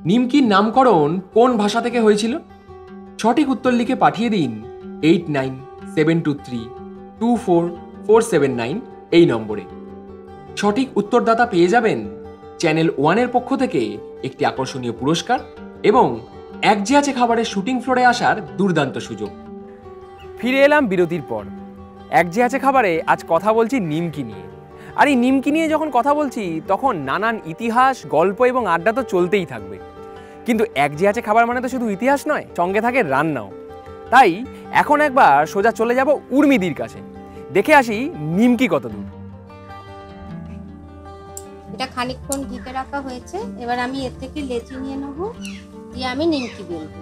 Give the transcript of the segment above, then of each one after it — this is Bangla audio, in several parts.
নিমকির নামকরণ কোন ভাষা থেকে হয়েছিল? সঠিক উত্তর লিখে পাঠিয়ে দিন 8972324479 এই নম্বরে। সঠিক উত্তরদাতা পেয়ে যাবেন চ্যানেল ওয়ানের পক্ষ থেকে একটি আকর্ষণীয় পুরস্কার এবং এক যে আছে খাবারের শুটিং ফ্লোরে আসার দুর্দান্ত সুযোগ। ফিরে এলাম বিরতির পর। এক যে আছে খাবারে আজ কথা বলছি নিমকি নিয়ে। আর এই নিমকি নিয়ে যখন কথা বলছি তখন নানান ইতিহাস, গল্প এবং আড্ডা তো চলতেই থাকবে। কিন্তু এক যে আছে খাবার মানে তো শুধু ইতিহাস নয়, সঙ্গে থাকে রান্নাও। তাই এখন একবার সোজা চলে যাব উর্মিদির কাছে, দেখে আসি নিমকি কত দূর। এটা খানিকক্ষণ ঢেকে রাখা হয়েছে। এবার আমি এর থেকে লেচি নিয়ে নেব, দিয়ে আমি নিমকি বেলবো।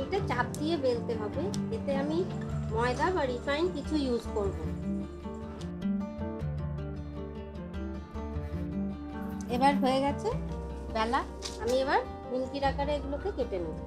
এটা চাপ দিয়ে বেলতে হবে, এতে আমি ময়দা বা রিফাইন কিছু ইউজ করব। এবার হয়ে গেছে বেলা, আমি এবার নিমকির আকারে এগুলোকে কেটে নেব।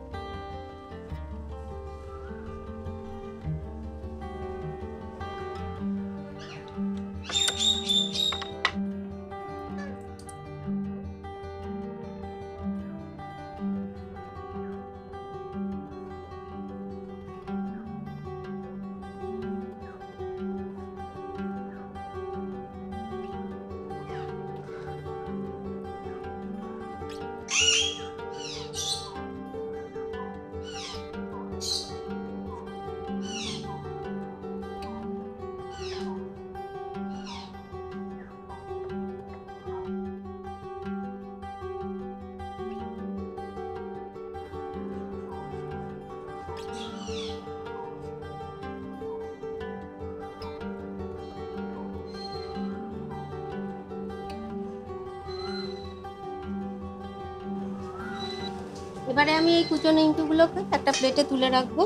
এবারে আমি এই কুচো নিমকিগুলোকে একটা প্লেটে তুলে রাখবো।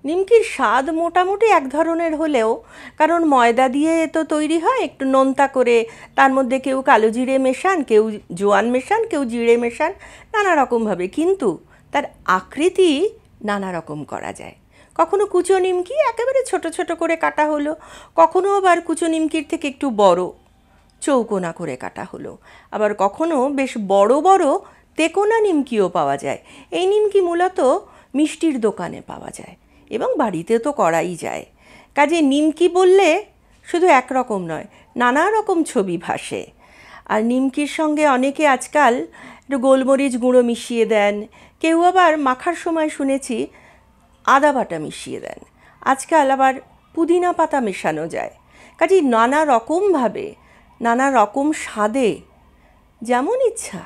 নিমকির স্বাদ মোটামুটি এক ধরনের হলেও, কারণ ময়দা দিয়ে তো তৈরি হয়, একটু নোনতা করে তার মধ্যে কেউ কালো জিরে মেশান, কেউ জোয়ান মেশান, কেউ জিরে মেশান, নানা রকমভাবে, কিন্তু তার আকৃতি নানা রকম করা যায়। কখনো কুচো নিমকি একেবারে ছোট ছোট করে কাটা হলো, কখনো আবার কুচো নিমকির থেকে একটু বড় চৌকোনা করে কাটা হলো, আবার কখনো বেশ বড় বড় তেকোনা নিমকিও পাওয়া যায়। এই নিমকি মূলত মিষ্টির দোকানে পাওয়া যায় এবং বাড়িতে তো করাই যায়। কাজে নিমকি বললে শুধু একরকম নয়, নানা রকম ছবি ভাসে। আর নিমকির সঙ্গে অনেকে আজকাল একটু গোলমরিচ গুঁড়ো মিশিয়ে দেন, কেউ আবার মাখার সময় শুনেছি আদা বাটা মিশিয়ে দেন, আজকাল আবার পুদিনা পাতা মেশানো যায়। কাজেই নানা রকমভাবে, নানা রকম স্বাদে যেমন ইচ্ছা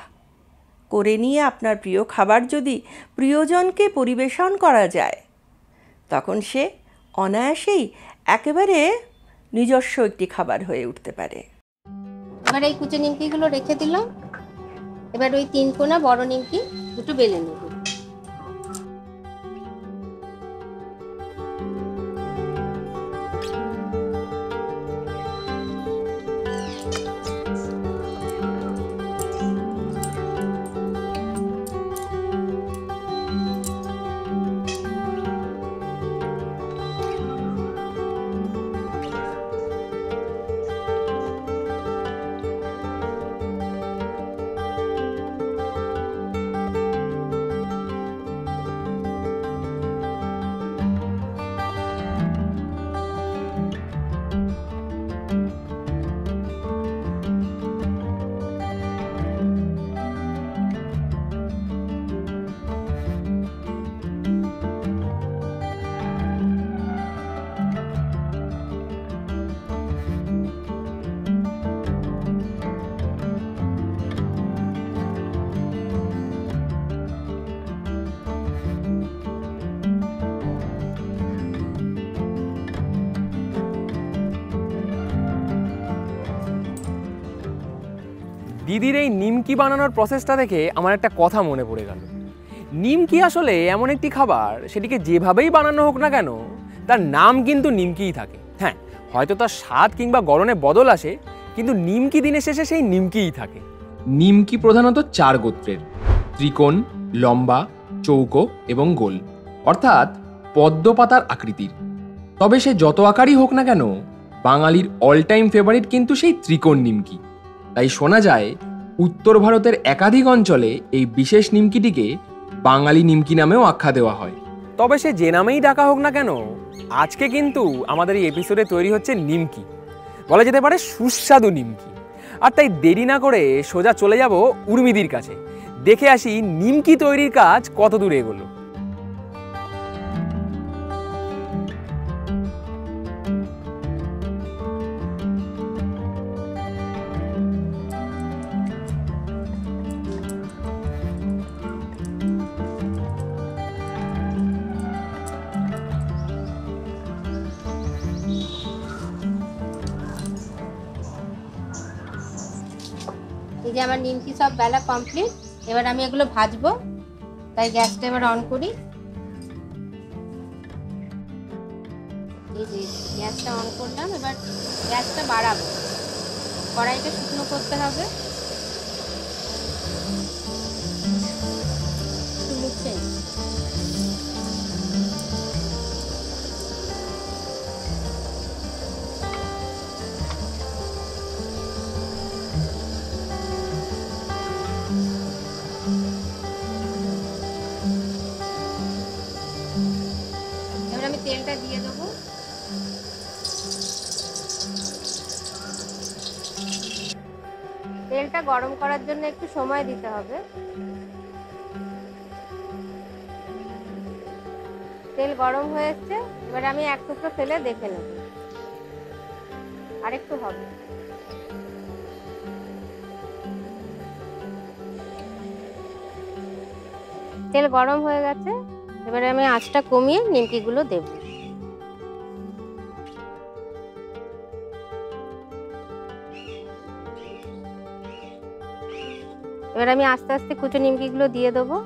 করে নিয়ে আপনার প্রিয় খাবার যদি প্রিয়জনকে পরিবেশন করা যায়, তখন সে অনায়াসেই একেবারে নিজস্ব একটি খাবার হয়ে উঠতে পারে। এবার এই কুচো নিমকিগুলো রেখে দিলাম। এবার ওই 3 কোনা বড় নিমকি দুটো বেলে নেব। দিদির এই নিমকি বানানোর প্রসেসটা দেখে আমার একটা কথা মনে পড়ে গেল। নিমকি আসলে এমন একটি খাবার, সেটিকে যেভাবেই বানানো হোক না কেন তার নাম কিন্তু নিমকিই থাকে। হ্যাঁ, হয়তো তার স্বাদ কিংবা গড়নে বদল আসে, কিন্তু নিমকি দিনের শেষে সেই নিমকিই থাকে। নিমকি প্রধানত 4 গোত্রের: ত্রিকোণ, লম্বা, চৌকো এবং গোল, অর্থাৎ পদ্ম পাতার আকৃতির। তবে সে যত আকারই হোক না কেন, বাঙালির অল টাইম ফেভারিট কিন্তু সেই ত্রিকোণ নিমকি। তাই শোনা যায় উত্তর ভারতের একাধিক অঞ্চলে এই বিশেষ নিমকিটিকে বাঙালি নিমকি নামেও আখ্যা দেওয়া হয়। তবে সে যে নামেই ডাকা হোক না কেন, আজকে কিন্তু আমাদের এই এপিসোডে তৈরি হচ্ছে নিমকি, বলা যেতে পারে সুস্বাদু নিমকি। আর তাই দেরি না করে সোজা চলে যাব উর্মিদির কাছে, দেখে আসি নিমকি তৈরির কাজ কত দূর এগোলো। এই যে আমার নিমকি সব বেলা কমপ্লিট। এবার আমি এগুলো ভাজবো, তাই গ্যাসটা এবার অন করি। এই যে গ্যাসটা অন করলাম, এবার গ্যাসটা বাড়াবো, কড়াইটা শুকনো করতে হবে। মুছে এবার আমি তেলটা দিয়ে দেবো। তেলটা গরম করার জন্য একটু সময় দিতে হবে। তেল গরম হয়েছে, এবার আমি এক টুকরো ফেলে দেখে নেব, আরেকটু হবে। তেল গরম হয়ে গেছে, এবারে আমি আঁচটা কমিয়ে নিমকিগুলো দেব। এবার আমি আস্তে আস্তে কুচো নিমকিগুলো দিয়ে দেবো।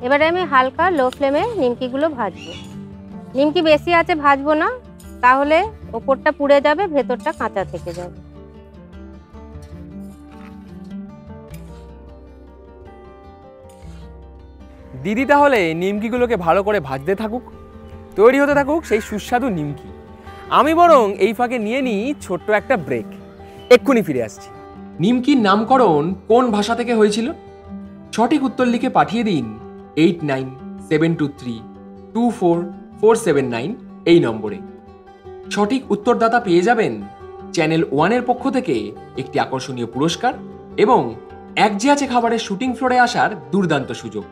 এবারে আমি হালকা লো ফ্লেমে নিমকিগুলো ভাজবো। নিমকি বেশি আছে ভাজবো না, তাহলে ওপরটা পুড়ে যাবে, ভেতরটা কাঁচা থেকে যাবে। দিদি তাহলে নিমকিগুলোকে ভালো করে ভাজতে থাকুক, তৈরি হতে থাকুক সেই সুস্বাদু নিমকি। আমি বরং এই ফাঁকে নিয়ে নিই ছোট্ট একটা ব্রেক, এক্ষুনি ফিরে আসছি। নিমকির নামকরণ কোন ভাষা থেকে হয়েছিল? সঠিক উত্তর লিখে পাঠিয়ে দিন 8972324479 এই নম্বরে। সঠিক উত্তরদাতা পেয়ে যাবেন চ্যানেল 1-এর পক্ষ থেকে একটি আকর্ষণীয় পুরস্কার এবং এক যে আছে খাবারের শুটিং ফ্লোরে আসার দুর্দান্ত সুযোগ।